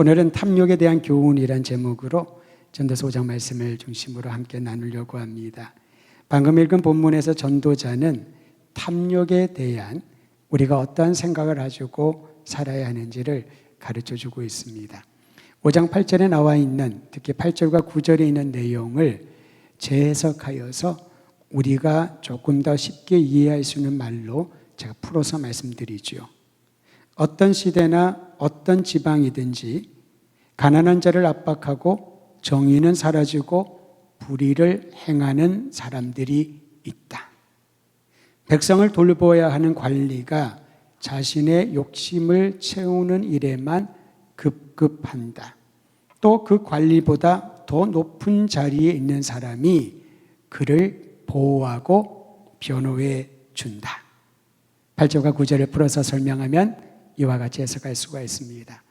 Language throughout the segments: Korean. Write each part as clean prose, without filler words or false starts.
오늘은 탐욕에 대한 교훈이란 제목으로 전도서 5장 말씀을 중심으로 함께 나누려고 합니다. 방금 읽은 본문에서 전도자는 탐욕에 대한 우리가 어떠한 생각을 가지고 살아야 하는지를 가르쳐주고 있습니다. 5장 8절에 나와 있는, 특히 8절과 9절에 있는 내용을 재해석하여서 우리가 조금 더 쉽게 이해할 수 있는 말로 제가 풀어서 말씀드리죠. 어떤 시대나 어떤 지방이든지 가난한 자를 압박하고 정의는 사라지고 불의를 행하는 사람들이 있다. 백성을 돌보아야 하는 관리가 자신의 욕심을 채우는 일에만 급급한다. 또 그 관리보다 더 높은 자리에 있는 사람이 그를 보호하고 변호해 준다. 8절과 9절을 풀어서 설명하면 이와 같이 해석할 수가 있습니다.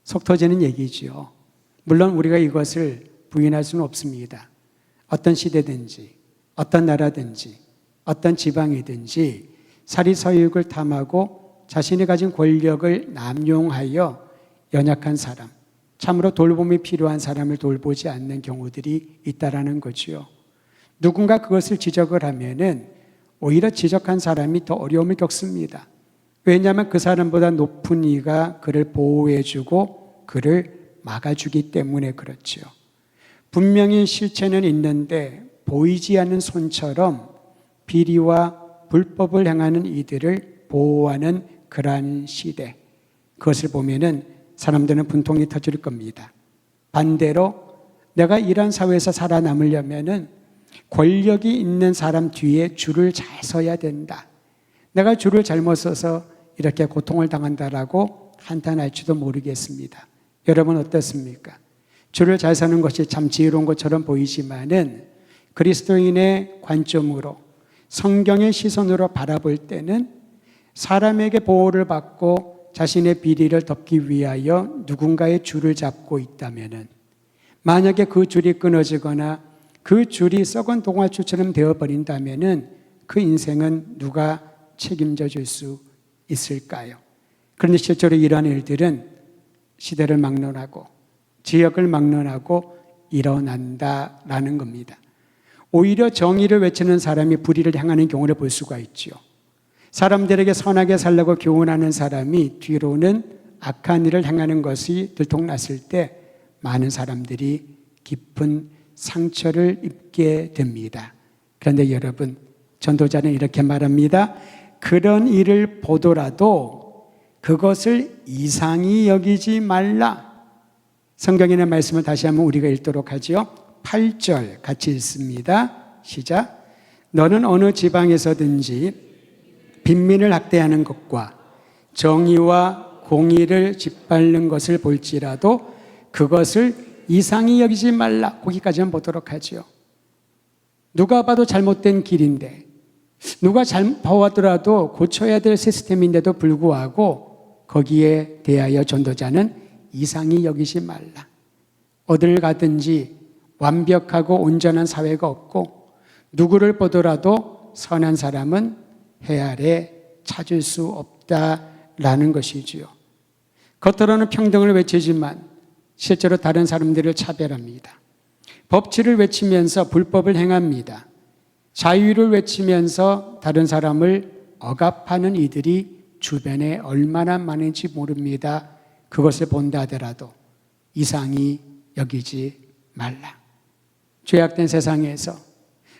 속 터지는 얘기지요. 물론 우리가 이것을 부인할 수는 없습니다. 어떤 시대든지 어떤 나라든지 어떤 지방이든지 사리사욕을 탐하고 자신이 가진 권력을 남용하여 연약한 사람, 참으로 돌봄이 필요한 사람을 돌보지 않는 경우들이 있다라는 거지요. 누군가 그것을 지적을 하면은 오히려 지적한 사람이 더 어려움을 겪습니다. 왜냐하면 그 사람보다 높은 이가 그를 보호해주고 그를 막아주기 때문에 그렇지요. 분명히 실체는 있는데 보이지 않는 손처럼 비리와 불법을 행하는 이들을 보호하는 그러한 시대, 그것을 보면은 사람들은 분통이 터질 겁니다. 반대로 내가 이런 사회에서 살아남으려면은 권력이 있는 사람 뒤에 줄을 잘 서야 된다. 내가 줄을 잘못 서서 이렇게 고통을 당한다라고 한탄할지도 모르겠습니다. 여러분 어떻습니까? 줄을 잘 서는 것이 참 지혜로운 것처럼 보이지만은 그리스도인의 관점으로 성경의 시선으로 바라볼 때는 사람에게 보호를 받고 자신의 비리를 덮기 위하여 누군가의 줄을 잡고 있다면은 만약에 그 줄이 끊어지거나 그 줄이 썩은 동아줄처럼 되어버린다면은 그 인생은 누가 책임져 줄 수 있을까요? 그런데 실제로 이러한 일들은 시대를 막론하고 지역을 막론하고 일어난다라는 겁니다. 오히려 정의를 외치는 사람이 불의를 행하는 경우를 볼 수가 있죠. 사람들에게 선하게 살라고 교훈하는 사람이 뒤로는 악한 일을 행하는 것이 들통났을 때 많은 사람들이 깊은 상처를 입게 됩니다. 그런데 여러분, 전도자는 이렇게 말합니다. 그런 일을 보더라도 그것을 이상히 여기지 말라. 성경에 있는 말씀을 다시 한번 우리가 읽도록 하지요. 8절 같이 읽습니다. 시작. 너는 어느 지방에서든지 빈민을 학대하는 것과 정의와 공의를 짓밟는 것을 볼지라도 그것을 이상히 여기지 말라. 거기까지만 보도록 하지요. 누가 봐도 잘못된 길인데, 누가 잘 봐왔더라도 고쳐야 될 시스템인데도 불구하고 거기에 대하여 전도자는 이상히 여기지 말라. 어딜 가든지 완벽하고 온전한 사회가 없고 누구를 보더라도 선한 사람은 해 아래 찾을 수 없다라는 것이지요. 겉으로는 평등을 외치지만 실제로 다른 사람들을 차별합니다. 법치를 외치면서 불법을 행합니다. 자유를 외치면서 다른 사람을 억압하는 이들이 주변에 얼마나 많은지 모릅니다. 그것을 본다 하더라도 이상히 여기지 말라. 죄악된 세상에서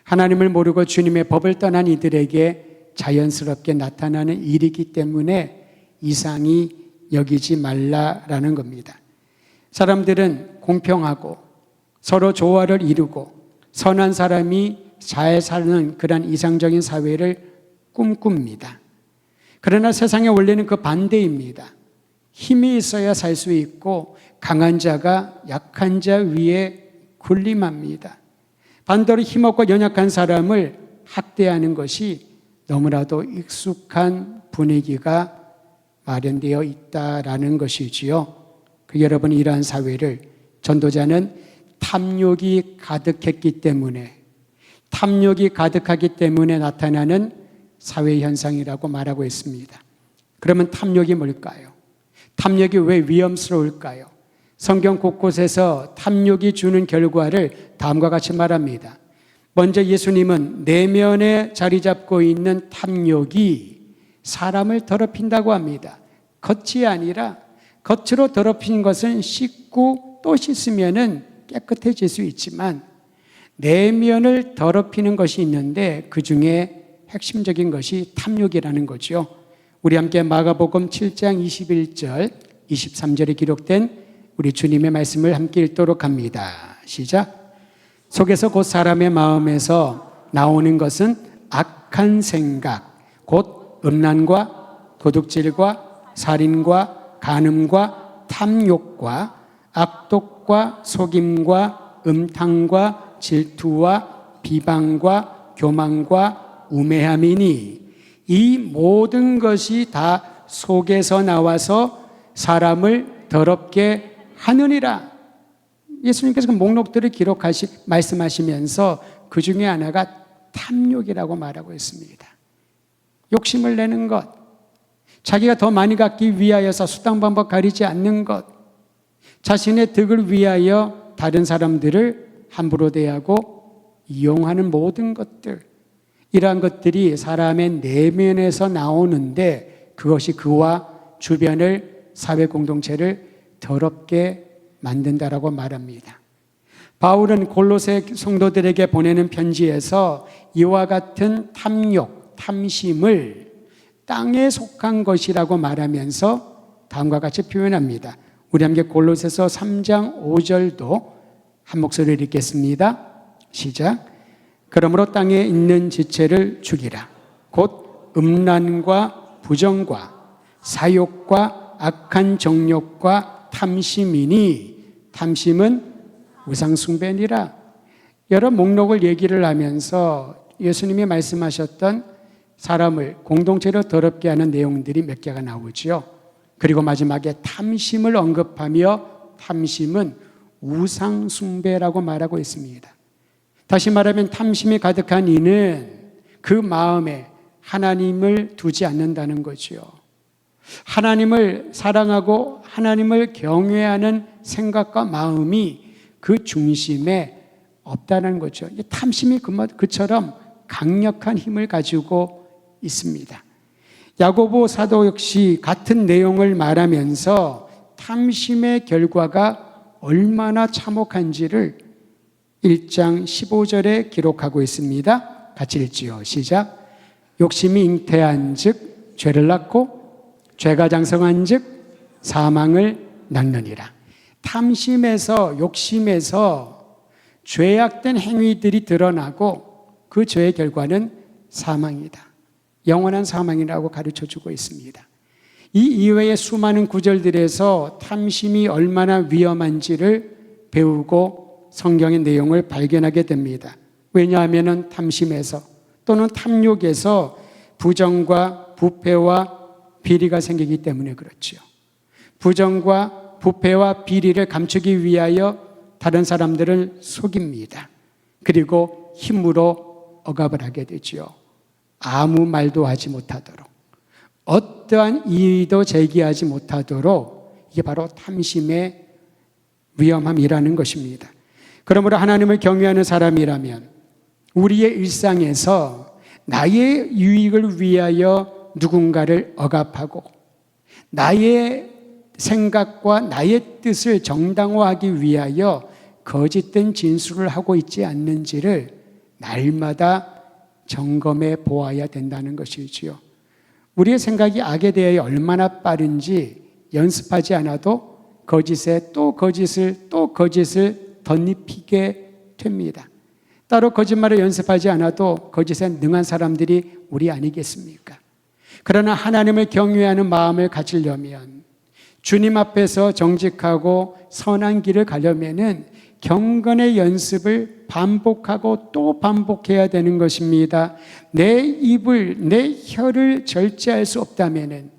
하나님을 모르고 주님의 법을 떠난 이들에게 자연스럽게 나타나는 일이기 때문에 이상히 여기지 말라라는 겁니다. 사람들은 공평하고 서로 조화를 이루고 선한 사람이 잘 사는 그런 이상적인 사회를 꿈꿉니다. 그러나 세상의 원리는 그 반대입니다. 힘이 있어야 살 수 있고 강한 자가 약한 자 위에 군림합니다. 반대로 힘없고 연약한 사람을 학대하는 것이 너무나도 익숙한 분위기가 마련되어 있다라는 것이지요. 여러분, 이러한 사회를 전도자는 탐욕이 가득했기 때문에, 탐욕이 가득하기 때문에 나타나는 사회 현상이라고 말하고 있습니다. 그러면 탐욕이 뭘까요? 탐욕이 왜 위험스러울까요? 성경 곳곳에서 탐욕이 주는 결과를 다음과 같이 말합니다. 먼저 예수님은 내면에 자리 잡고 있는 탐욕이 사람을 더럽힌다고 합니다. 겉이 아니라 겉으로 더럽힌 것은 씻고 또 씻으면 깨끗해질 수 있지만 내면을 더럽히는 것이 있는데 그 중에 핵심적인 것이 탐욕이라는 거죠. 우리 함께 마가복음 7장 21절 23절에 기록된 우리 주님의 말씀을 함께 읽도록 합니다. 시작. 속에서 곧 사람의 마음에서 나오는 것은 악한 생각, 곧 음란과 도둑질과 살인과 간음과 탐욕과 악독과 속임과 음탕과 질투와 비방과 교만과 우매함이니 이 모든 것이 다 속에서 나와서 사람을 더럽게 하느니라. 예수님께서 그 목록들을 말씀하시면서 그 중에 하나가 탐욕이라고 말하고 있습니다. 욕심을 내는 것, 자기가 더 많이 갖기 위하여서 수단방법 가리지 않는 것, 자신의 득을 위하여 다른 사람들을 함부로 대하고 이용하는 모든 것들, 이러한 것들이 사람의 내면에서 나오는데 그것이 그와 주변을, 사회 공동체를 더럽게 만든다라고 말합니다. 바울은 골로새 성도들에게 보내는 편지에서 이와 같은 탐욕, 탐심을 땅에 속한 것이라고 말하면서 다음과 같이 표현합니다. 우리 함께 골로새서 3장 5절도 한 목소리를 읽겠습니다. 시작. 그러므로 땅에 있는 지체를 죽이라. 곧 음란과 부정과 사욕과 악한 정욕과 탐심이니 탐심은 우상숭배니라. 여러 목록을 얘기를 하면서 예수님이 말씀하셨던 사람을 공동체로 더럽게 하는 내용들이 몇 개가 나오죠. 그리고 마지막에 탐심을 언급하며 탐심은 우상숭배라고 말하고 있습니다. 다시 말하면 탐심이 가득한 이는 그 마음에 하나님을 두지 않는다는 거죠. 하나님을 사랑하고 하나님을 경외하는 생각과 마음이 그 중심에 없다는 거죠. 탐심이 그처럼 강력한 힘을 가지고 있습니다. 야고보 사도 역시 같은 내용을 말하면서 탐심의 결과가 얼마나 참혹한지를 1장 15절에 기록하고 있습니다. 같이 읽지요. 시작. 욕심이 잉태한 즉 죄를 낳고 죄가 장성한 즉 사망을 낳느니라. 탐심에서, 욕심에서 죄악된 행위들이 드러나고 그 죄의 결과는 사망이다. 영원한 사망이라고 가르쳐주고 있습니다. 이 이외의 수많은 구절들에서 탐심이 얼마나 위험한지를 배우고 성경의 내용을 발견하게 됩니다. 왜냐하면 탐심에서 또는 탐욕에서 부정과 부패와 비리가 생기기 때문에 그렇죠. 부정과 부패와 비리를 감추기 위하여 다른 사람들을 속입니다. 그리고 힘으로 억압을 하게 되죠. 아무 말도 하지 못하도록, 어떠한 이의도 제기하지 못하도록, 이게 바로 탐심의 위험함이라는 것입니다. 그러므로 하나님을 경외하는 사람이라면 우리의 일상에서 나의 유익을 위하여 누군가를 억압하고 나의 생각과 나의 뜻을 정당화하기 위하여 거짓된 진술을 하고 있지 않는지를 날마다 점검해 보아야 된다는 것이지요. 우리의 생각이 악에 대하여 얼마나 빠른지 연습하지 않아도 거짓에 또 거짓을 덧입히게 됩니다. 따로 거짓말을 연습하지 않아도 거짓에 능한 사람들이 우리 아니겠습니까? 그러나 하나님을 경외하는 마음을 가지려면, 주님 앞에서 정직하고 선한 길을 가려면은 경건의 연습을 반복하고 또 반복해야 되는 것입니다. 내 입을, 내 혀를 절제할 수 없다면은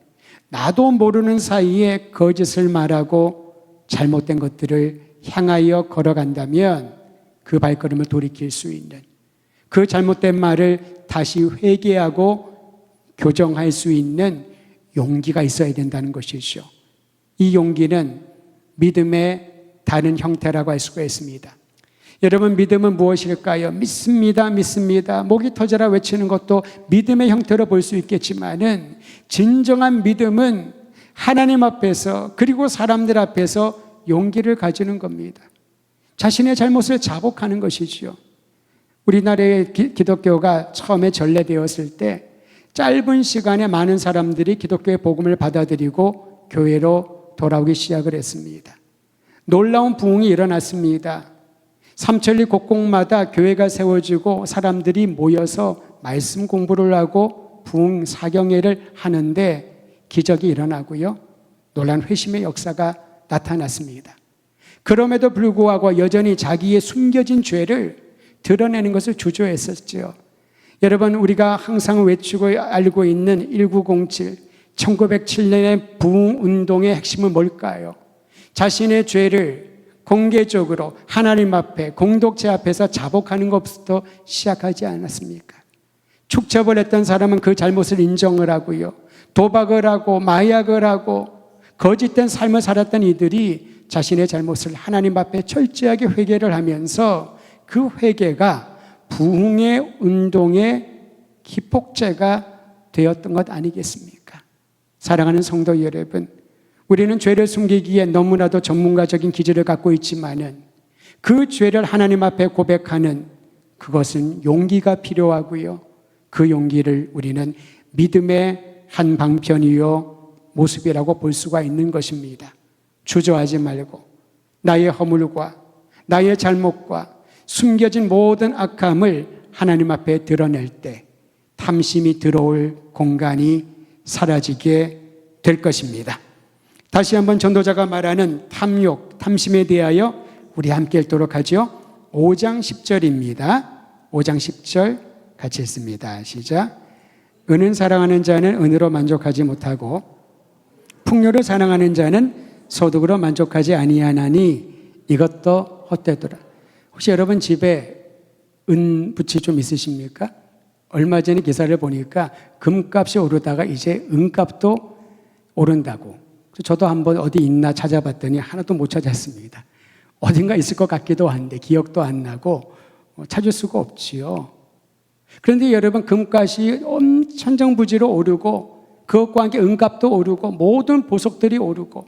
나도 모르는 사이에 거짓을 말하고 잘못된 것들을 향하여 걸어간다면 그 발걸음을 돌이킬 수 있는, 그 잘못된 말을 다시 회개하고 교정할 수 있는 용기가 있어야 된다는 것이죠. 이 용기는 믿음의 다른 형태라고 할 수가 있습니다. 여러분, 믿음은 무엇일까요? 믿습니다, 믿습니다. 목이 터져라 외치는 것도 믿음의 형태로 볼 수 있겠지만은 진정한 믿음은 하나님 앞에서 그리고 사람들 앞에서 용기를 가지는 겁니다. 자신의 잘못을 자복하는 것이지요. 우리나라의 기독교가 처음에 전래되었을 때 짧은 시간에 많은 사람들이 기독교의 복음을 받아들이고 교회로 돌아오기 시작을 했습니다. 놀라운 부흥이 일어났습니다. 삼천리 곳곳마다 교회가 세워지고 사람들이 모여서 말씀 공부를 하고 부흥 사경회를 하는데 기적이 일어나고요. 놀라운 회심의 역사가 나타났습니다. 그럼에도 불구하고 여전히 자기의 숨겨진 죄를 드러내는 것을 주저했었죠. 여러분, 우리가 항상 외치고 알고 있는 1907, 1907년의 부흥운동의 핵심은 뭘까요? 자신의 죄를 공개적으로 하나님 앞에 공동체 앞에서 자복하는 것부터 시작하지 않았습니까? 축첩을 했던 사람은 그 잘못을 인정을 하고요. 도박을 하고 마약을 하고 거짓된 삶을 살았던 이들이 자신의 잘못을 하나님 앞에 철저하게 회개를 하면서 그 회개가 부흥의 운동의 기폭제가 되었던 것 아니겠습니까? 사랑하는 성도 여러분, 우리는 죄를 숨기기에 너무나도 전문가적인 기질을 갖고 있지만은 그 죄를 하나님 앞에 고백하는 그것은 용기가 필요하고요. 그 용기를 우리는 믿음의 한 방편이요 모습이라고 볼 수가 있는 것입니다. 주저하지 말고 나의 허물과 나의 잘못과 숨겨진 모든 악함을 하나님 앞에 드러낼 때 탐심이 들어올 공간이 사라지게 될 것입니다. 다시 한번 전도자가 말하는 탐욕, 탐심에 대하여 우리 함께 읽도록 하죠. 5장 10절입니다. 5장 10절 같이 읽습니다. 시작. 은은 사랑하는 자는 은으로 만족하지 못하고 풍요를 사랑하는 자는 소득으로 만족하지 아니하나니 이것도 헛되더라. 혹시 여러분 집에 은붙이 좀 있으십니까? 얼마 전에 기사를 보니까 금값이 오르다가 이제 은값도 오른다고. 저도 한번 어디 있나 찾아봤더니 하나도 못 찾았습니다. 어딘가 있을 것 같기도 한데 기억도 안 나고 찾을 수가 없지요. 그런데 여러분, 금값이 천정부지로 오르고 그것과 함께 은값도 오르고 모든 보석들이 오르고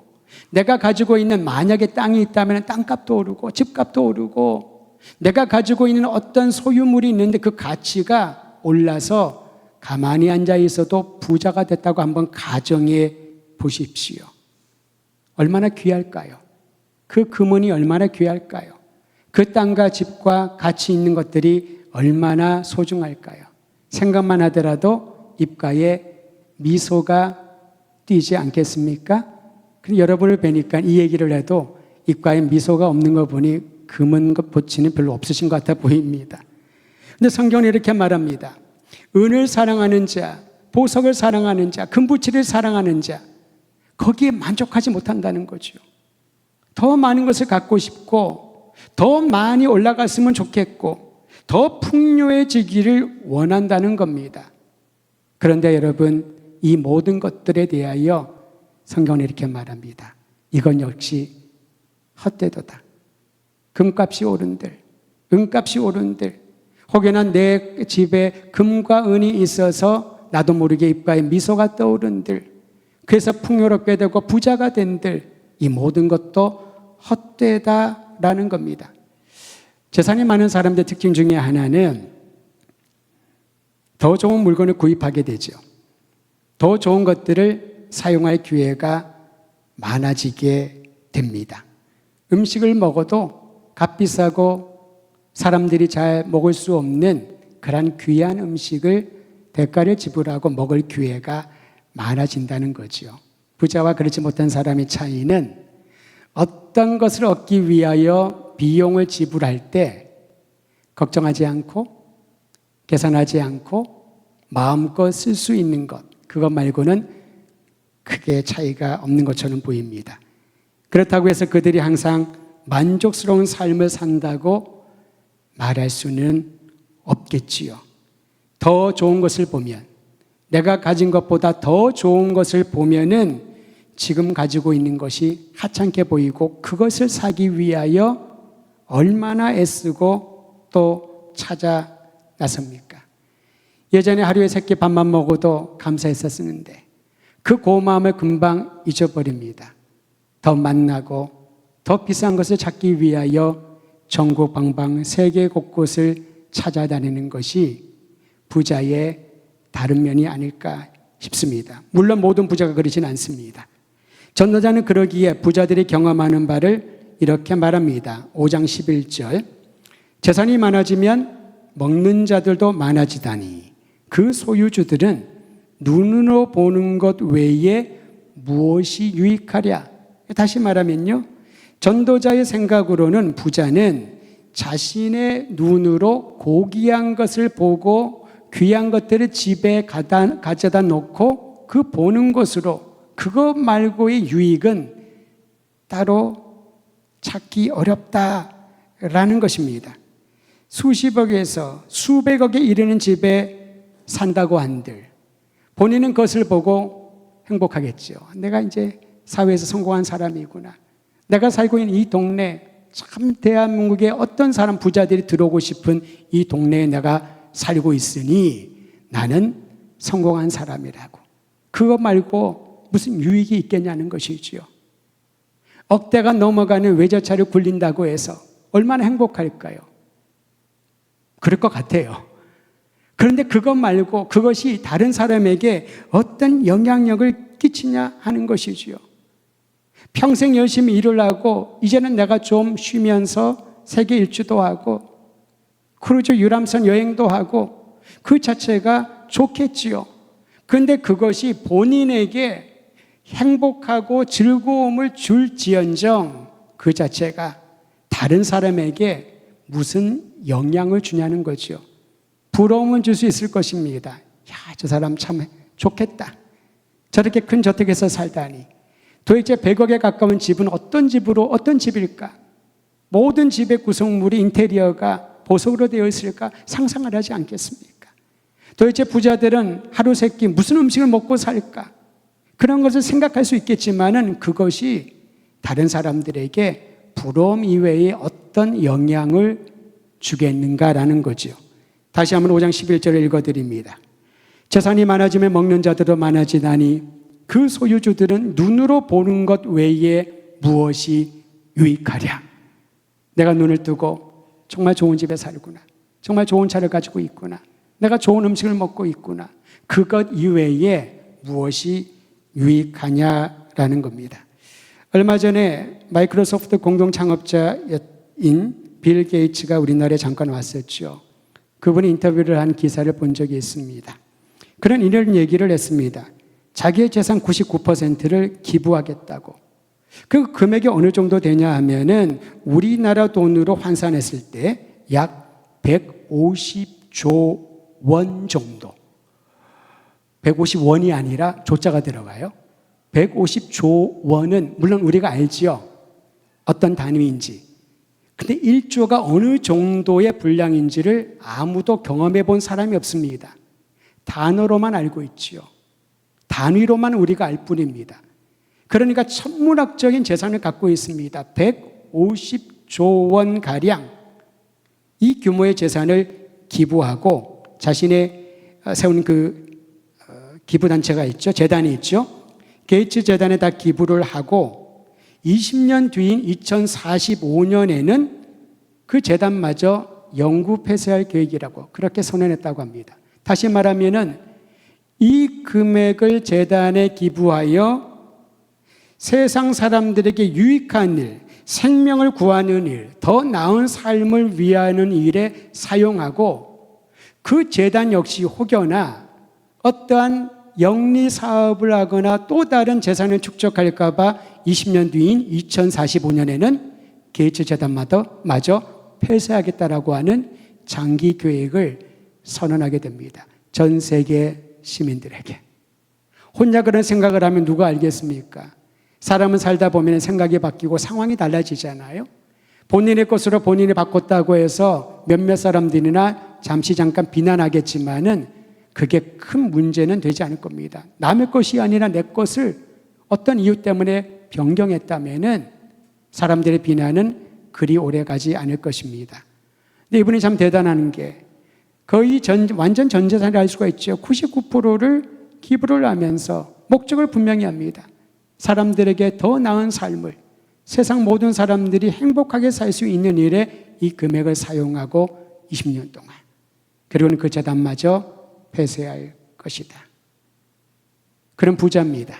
내가 가지고 있는 만약에 땅이 있다면 땅값도 오르고 집값도 오르고 내가 가지고 있는 어떤 소유물이 있는데 그 가치가 올라서 가만히 앉아 있어도 부자가 됐다고 한번 가정해 보십시오. 얼마나 귀할까요? 그 금은이 얼마나 귀할까요? 그 땅과 집과 가치 있는 것들이 얼마나 소중할까요? 생각만 하더라도 입가에 미소가 띄지 않겠습니까? 근데 여러분을 뵈니까 이 얘기를 해도 입가에 미소가 없는 거 보니 금은 보치는 별로 없으신 것 같아 보입니다. 근데 성경은 이렇게 말합니다. 은을 사랑하는 자, 보석을 사랑하는 자, 금부치를 사랑하는 자, 거기에 만족하지 못한다는 거죠. 더 많은 것을 갖고 싶고 더 많이 올라갔으면 좋겠고 더 풍요해지기를 원한다는 겁니다. 그런데 여러분, 이 모든 것들에 대하여 성경은 이렇게 말합니다. 이건 역시 헛되도다. 금값이 오른들, 은값이 오른들, 혹여나 내 집에 금과 은이 있어서 나도 모르게 입가에 미소가 떠오른들, 그래서 풍요롭게 되고 부자가 된들, 이 모든 것도 헛되다라는 겁니다. 재산이 많은 사람들의 특징 중에 하나는 더 좋은 물건을 구입하게 되죠. 더 좋은 것들을 사용할 기회가 많아지게 됩니다. 음식을 먹어도 값비싸고 사람들이 잘 먹을 수 없는 그런 귀한 음식을 대가를 지불하고 먹을 기회가 많아진다는 거죠. 부자와 그렇지 못한 사람의 차이는 어떤 것을 얻기 위하여 비용을 지불할 때 걱정하지 않고 계산하지 않고 마음껏 쓸 수 있는 것, 그것 말고는 크게 차이가 없는 것처럼 보입니다. 그렇다고 해서 그들이 항상 만족스러운 삶을 산다고 말할 수는 없겠지요. 더 좋은 것을 보면, 내가 가진 것보다 더 좋은 것을 보면은 지금 가지고 있는 것이 하찮게 보이고 그것을 사기 위하여 얼마나 애쓰고 또 찾아 나섭니까? 예전에 하루에 3끼 밥만 먹어도 감사했었는데 그 고마움을 금방 잊어버립니다. 더 만나고 더 비싼 것을 찾기 위하여 전국 방방 세계 곳곳을 찾아다니는 것이 부자의 다른 면이 아닐까 싶습니다. 물론 모든 부자가 그러진 않습니다. 전도자는 그러기에 부자들이 경험하는 바를 이렇게 말합니다. 5장 11절 재산이 많아지면 먹는 자들도 많아지다니 그 소유주들은 눈으로 보는 것 외에 무엇이 유익하랴. 다시 말하면요, 전도자의 생각으로는 부자는 자신의 눈으로 고귀한 것을 보고 귀한 것들을 집에 가져다 놓고 그 보는 것으로 그것 말고의 유익은 따로 찾기 어렵다라는 것입니다. 수십억에서 수백억에 이르는 집에 산다고 한들 본인은 그것을 보고 행복하겠죠. 내가 이제 사회에서 성공한 사람이구나. 내가 살고 있는 이 동네, 참 대한민국의 어떤 사람 부자들이 들어오고 싶은 이 동네에 내가 살고 있으니 나는 성공한 사람이라고. 그거 말고 무슨 유익이 있겠냐는 것이지요. 억대가 넘어가는 외제차를 굴린다고 해서 얼마나 행복할까요? 그럴 것 같아요. 그런데 그것 말고 그것이 다른 사람에게 어떤 영향력을 끼치냐 하는 것이지요. 평생 열심히 일을 하고 이제는 내가 좀 쉬면서 세계 일주도 하고 크루즈 유람선 여행도 하고 그 자체가 좋겠지요. 그런데 그것이 본인에게 행복하고 즐거움을 줄지언정 그 자체가 다른 사람에게 무슨 영향을 주냐는 거죠. 부러움은 줄 수 있을 것입니다. 야, 저 사람 참 좋겠다. 저렇게 큰 저택에서 살다니. 도대체 100억에 가까운 집은 어떤 집일까? 모든 집의 구성물이 인테리어가 보석으로 되어 있을까? 상상을 하지 않겠습니까? 도대체 부자들은 하루 세 끼 무슨 음식을 먹고 살까? 그런 것을 생각할 수 있겠지만은 그것이 다른 사람들에게 부러움 이외에 어떤 영향을 주겠는가라는 거죠. 다시 한번 5장 11절을 읽어드립니다. 재산이 많아지면 먹는 자들도 많아지다니 그 소유주들은 눈으로 보는 것 외에 무엇이 유익하랴. 내가 눈을 뜨고 정말 좋은 집에 살구나. 정말 좋은 차를 가지고 있구나. 내가 좋은 음식을 먹고 있구나. 그것 이외에 무엇이 유익하냐라는 겁니다. 얼마 전에 마이크로소프트 공동 창업자인 빌 게이츠가 우리나라에 잠깐 왔었죠. 그분이 인터뷰를 한 기사를 본 적이 있습니다. 그런 이런 얘기를 했습니다. 자기의 재산 99%를 기부하겠다고. 그 금액이 어느 정도 되냐 하면은 우리나라 돈으로 환산했을 때 약 150조 원 정도. 150원이 아니라 조자가 들어가요. 150조 원은 물론 우리가 알지요. 어떤 단위인지. 근데 1조가 어느 정도의 분량인지를 아무도 경험해 본 사람이 없습니다. 단어로만 알고 있지요. 단위로만 우리가 알 뿐입니다. 그러니까 천문학적인 재산을 갖고 있습니다. 150조 원가량 이 규모의 재산을 기부하고 자신의 세운 그 기부단체가 있죠. 재단이 있죠. 게이츠 재단에 다 기부를 하고 20년 뒤인 2045년에는 그 재단마저 영구 폐쇄할 계획이라고 그렇게 선언했다고 합니다. 다시 말하면은 이 금액을 재단에 기부하여 세상 사람들에게 유익한 일, 생명을 구하는 일, 더 나은 삶을 위하는 일에 사용하고 그 재단 역시 혹여나 어떠한 영리 사업을 하거나 또 다른 재산을 축적할까 봐 20년 뒤인 2045년에는 게이츠 재단마저 폐쇄하겠다라고 하는 장기 계획을 선언하게 됩니다. 전 세계 시민들에게. 혼자 그런 생각을 하면 누가 알겠습니까? 사람은 살다 보면 생각이 바뀌고 상황이 달라지잖아요. 본인의 것으로 본인이 바꿨다고 해서 몇몇 사람들이나 잠시 잠깐 비난하겠지만은 그게 큰 문제는 되지 않을 겁니다. 남의 것이 아니라 내 것을 어떤 이유 때문에 변경했다면은 사람들의 비난은 그리 오래가지 않을 것입니다. 근데 이분이 참 대단한 게 거의 완전 전 재산을 알 수가 있죠. 99%를 기부를 하면서 목적을 분명히 합니다. 사람들에게 더 나은 삶을, 세상 모든 사람들이 행복하게 살 수 있는 일에 이 금액을 사용하고 20년 동안, 그리고는 그 재단마저 폐쇄할 것이다. 그런 부자입니다.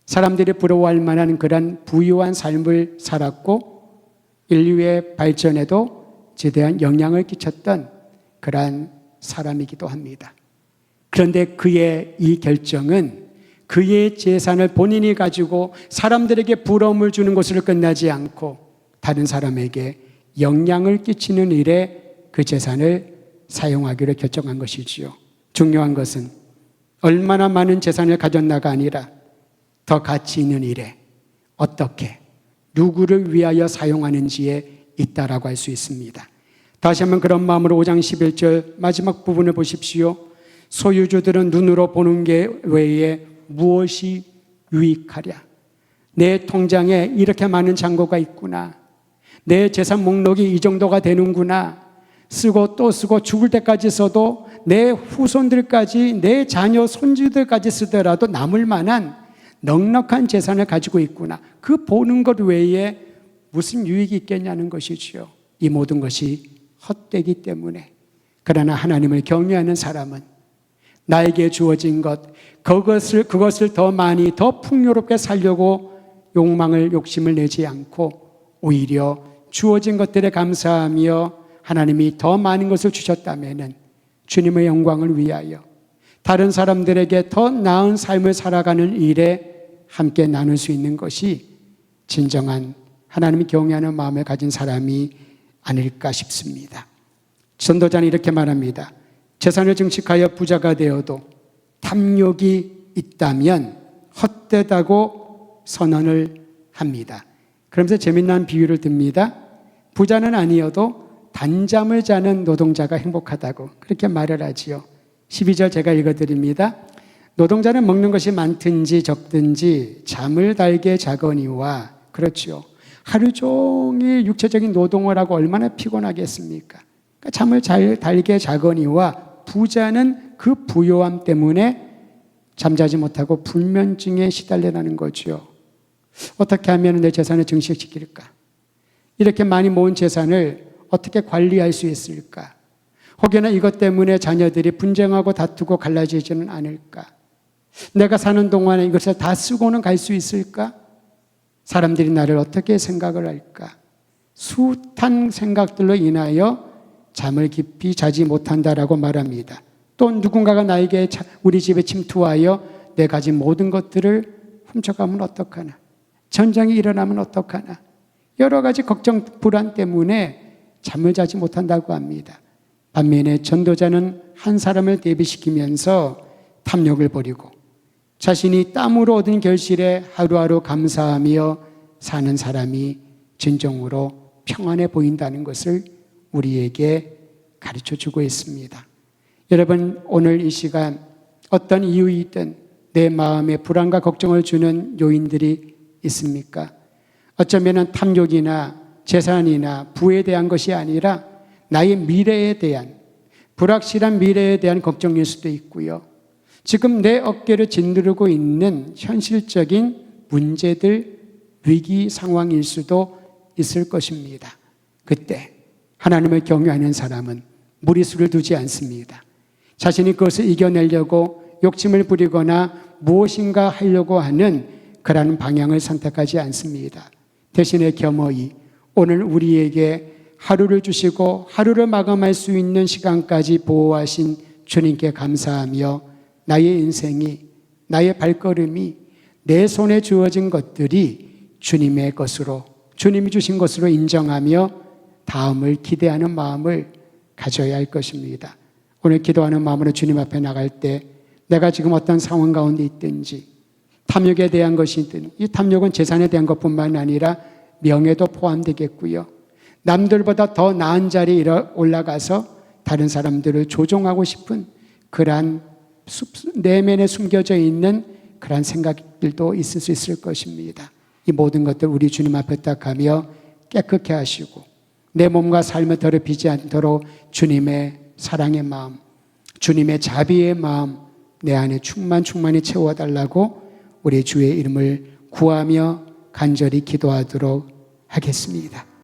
사람들이 부러워할 만한 그런 부유한 삶을 살았고 인류의 발전에도 지대한 영향을 끼쳤던 그러한 사람이기도 합니다. 그런데 그의 이 결정은 그의 재산을 본인이 가지고 사람들에게 부러움을 주는 것으로 끝나지 않고 다른 사람에게 영향을 끼치는 일에 그 재산을 사용하기로 결정한 것이지요. 중요한 것은 얼마나 많은 재산을 가졌나가 아니라 더 가치 있는 일에 어떻게 누구를 위하여 사용하는지에 있다라고 할 수 있습니다. 다시 한번 그런 마음으로 5장 11절 마지막 부분을 보십시오. 소유주들은 눈으로 보는 게 외에 무엇이 유익하랴. 내 통장에 이렇게 많은 잔고가 있구나. 내 재산 목록이 이 정도가 되는구나. 쓰고 또 쓰고 죽을 때까지 써도 내 후손들까지, 내 자녀 손주들까지 쓰더라도 남을 만한 넉넉한 재산을 가지고 있구나. 그 보는 것 외에 무슨 유익이 있겠냐는 것이지요. 이 모든 것이 헛되기 때문에. 그러나 하나님을 경외하는 사람은 나에게 주어진 것, 그것을 더 많이, 더 풍요롭게 살려고 욕심을 내지 않고 오히려 주어진 것들에 감사하며 하나님이 더 많은 것을 주셨다면 주님의 영광을 위하여 다른 사람들에게 더 나은 삶을 살아가는 일에 함께 나눌 수 있는 것이 진정한 하나님을 경외하는 마음을 가진 사람이 아닐까 싶습니다. 전도자는 이렇게 말합니다. 재산을 증식하여 부자가 되어도 탐욕이 있다면 헛되다고 선언을 합니다. 그러면서 재미난 비유를 듭니다. 부자는 아니어도 단잠을 자는 노동자가 행복하다고 그렇게 말을 하지요. 12절 제가 읽어드립니다. 노동자는 먹는 것이 많든지 적든지 잠을 달게 자거니와. 그렇죠. 하루 종일 육체적인 노동을 하고 얼마나 피곤하겠습니까? 그러니까 잠을 잘 달게 자거니와 부자는 그 부요함 때문에 잠자지 못하고 불면증에 시달리라는 거죠. 어떻게 하면 내 재산을 증식시킬까? 이렇게 많이 모은 재산을 어떻게 관리할 수 있을까? 혹여나 이것 때문에 자녀들이 분쟁하고 다투고 갈라지지는 않을까? 내가 사는 동안에 이것을 다 쓰고는 갈 수 있을까? 사람들이 나를 어떻게 생각을 할까? 숱한 생각들로 인하여 잠을 깊이 자지 못한다라고 말합니다. 또 누군가가 나에게 우리 집에 침투하여 내 가진 모든 것들을 훔쳐가면 어떡하나? 전쟁이 일어나면 어떡하나? 여러 가지 걱정, 불안 때문에 잠을 자지 못한다고 합니다. 반면에 전도자는 한 사람을 대비시키면서 탐욕을 버리고 자신이 땀으로 얻은 결실에 하루하루 감사하며 사는 사람이 진정으로 평안해 보인다는 것을 우리에게 가르쳐주고 있습니다. 여러분, 오늘 이 시간 어떤 이유이든 내 마음에 불안과 걱정을 주는 요인들이 있습니까? 어쩌면 탐욕이나 재산이나 부에 대한 것이 아니라 나의 미래에 대한, 불확실한 미래에 대한 걱정일 수도 있고요. 지금 내 어깨를 짓누르고 있는 현실적인 문제들, 위기 상황일 수도 있을 것입니다. 그때 하나님을 경외하는 사람은 무리수를 두지 않습니다. 자신이 그것을 이겨내려고 욕심을 부리거나 무엇인가 하려고 하는 그러한 방향을 선택하지 않습니다. 대신에 겸허히 오늘 우리에게 하루를 주시고 하루를 마감할 수 있는 시간까지 보호하신 주님께 감사하며 나의 인생이, 나의 발걸음이, 내 손에 주어진 것들이 주님의 것으로, 주님이 주신 것으로 인정하며 다음을 기대하는 마음을 가져야 할 것입니다. 오늘 기도하는 마음으로 주님 앞에 나갈 때 내가 지금 어떤 상황 가운데 있든지 탐욕에 대한 것이든, 이 탐욕은 재산에 대한 것뿐만 아니라 명예도 포함되겠고요. 남들보다 더 나은 자리에 올라가서 다른 사람들을 조종하고 싶은 그러한 내면에 숨겨져 있는 그러한 생각들도 있을 수 있을 것입니다. 이 모든 것들 우리 주님 앞에 딱 가며 깨끗게 하시고 내 몸과 삶을 더럽히지 않도록 주님의 사랑의 마음, 주님의 자비의 마음 내 안에 충만히 채워달라고 우리 주의 이름을 구하며 간절히 기도하도록 하겠습니다.